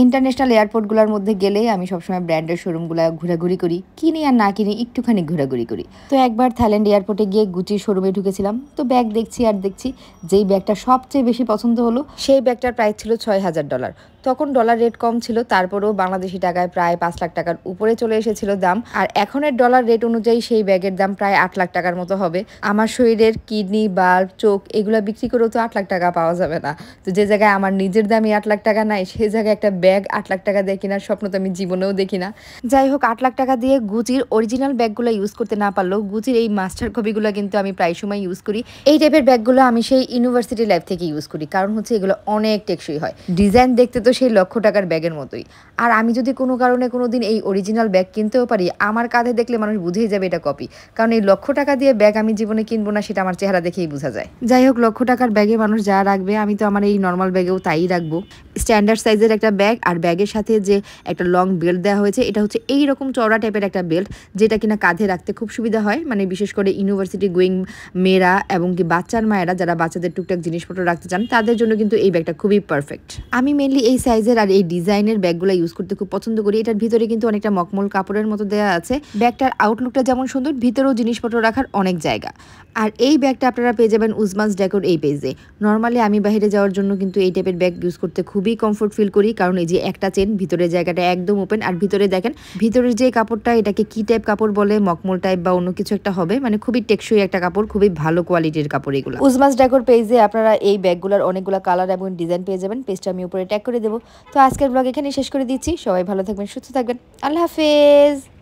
International এয়ারপোর্টগুলোর মধ্যে গেলেই আমি সবসময় ব্র্যান্ডের শোরুমগুলো ঘোরাঘুরি করি, কিনি আর না কিনি একটুখানি ঘোরাঘুরি করি। তো একবার থাইল্যান্ড এয়ারপোর্টে গিয়ে গুচির শোরুমে ঢুকেছিলাম। তো ব্যাগ দেখছি আর দেখছি, যেই ব্যাগটা সবচেয়ে বেশি পছন্দ হলো সেই ব্যাগটার প্রাইস ছিল $৬,০০০। তখন ডলার রেট কম ছিল, তারপরেও বাংলাদেশি টাকায় প্রায় ৫ লাখ টাকার উপরে চলে এসেছিল দাম। আর এখনের ডলার রেট অনুযায়ী সেই ব্যাগের দাম প্রায় ৮ লাখ টাকার মতো হবে। আমার শরীরের কিডনি, বাল্ব, চোখ এগুলো বিক্রি করেও তো ৮ লাখ টাকা পাওয়া যাবে না। তো যে জায়গায় আমার নিজের দামই ৮ লাখ টাকা নাই, সেই জায়গায় একটা ব্যাগ ৮ লাখ টাকা দিয়ে কেনার স্বপ্ন তো আমি জীবনেও দেখি না। যাই হোক, ৮ লাখ টাকা দিয়ে গুচির অরিজিনাল ব্যাগগুলো ইউজ করতে না পারলেও গুচির এই মাস্টার কপিগুলো কিন্তু আমি প্রায় সময় ইউজ করি। এই টাইপের ব্যাগগুলো আমি সেই ইউনিভার্সিটি লাইফ থেকে ইউজ করি, কারণ হচ্ছে এগুলো অনেক টেকসই হয়। ডিজাইন দেখতে তো সেই লক্ষ টাকার ব্যাগের মতোই। আর আমি যদি কোনো কারণে কোনোদিন এই অরিজিনাল ব্যাগ কিনতেও পারি, আমার কাঁধে দেখলে মানুষ বুঝেই যাবে এটা কপি। কারণ এই লক্ষ টাকা দিয়ে ব্যাগ আমি জীবনে কিনবো না, সেটা আমার চেহারা দেখেই বোঝা যায়। যাই হোক, লক্ষ টাকার ব্যাগে মানুষ যা রাখবে, আমি তো আমার এই নর্মাল ব্যাগেও তাই রাখবো। স্ট্যান্ডার্ড সাইজের একটা ব্যাগ, আর ব্যাগের সাথে যে একটা লং বেল্ট দেওয়া হয়েছে, এটা হচ্ছে এইরকম চওড়া টাইপের একটা বেল্ট, যেটা কিনা কাঁধে রাখতে খুব সুবিধা হয়। মানে বিশেষ করে ইউনিভার্সিটি গোয়িং মেয়েরা এবং কি বাচ্চার মায়েরা যারা বাচ্চাদের টুকটাক জিনিসপত্র রাখতে চান, তাদের জন্য কিন্তু এই ব্যাগটা খুবই পারফেক্ট। আমি মেনলি এই সাইজের আর এই ডিজাইনের ব্যাগগুলো ইউজ করতে খুব পছন্দ করি। এটার ভিতরে কিন্তু অনেকটা মকমল কাপড়ের মতো দেওয়া আছে। ব্যাগটার আউটলুকটা যেমন সুন্দর, ভিতরেও জিনিসপত্র রাখার অনেক জায়গা। আর এই ব্যাগটা আপনারা পেয়ে যাবেন উজমাস ডেকোর এই পেজে। নর্মালি আমি বাইরে যাওয়ার জন্য কিন্তু এই টাইপের ব্যাগ ইউজ করতে খুবই কমফোর্ট ফিল করি, কারণ এই যে একটা চেন, ভিতরের জায়গাটা একদম ওপেন। আর ভিতরে দেখেন, ভিতরের যে কাপড়টা, এটাকে কি টাইপ কাপড় বলে, মকমল টাইপ বা অন্য কিছু একটা হবে, মানে খুবই টেকসই একটা কাপড়, খুবই ভালো কোয়ালিটির কাপড় এগুলো। উজমাস ডেকোর পেজে আপনারা এই ব্যাগগুলোর অনেকগুলো কালার এবং ডিজাইন পেয়ে যাবেন। পেজটা আমি উপরে ট্যাগ করে দেবো। তো আজকের ব্লগ এখানে শেষ করে দিচ্ছি। সবাই ভালো থাকবেন, সুস্থ থাকবেন। আল্লাহ হাফেজ।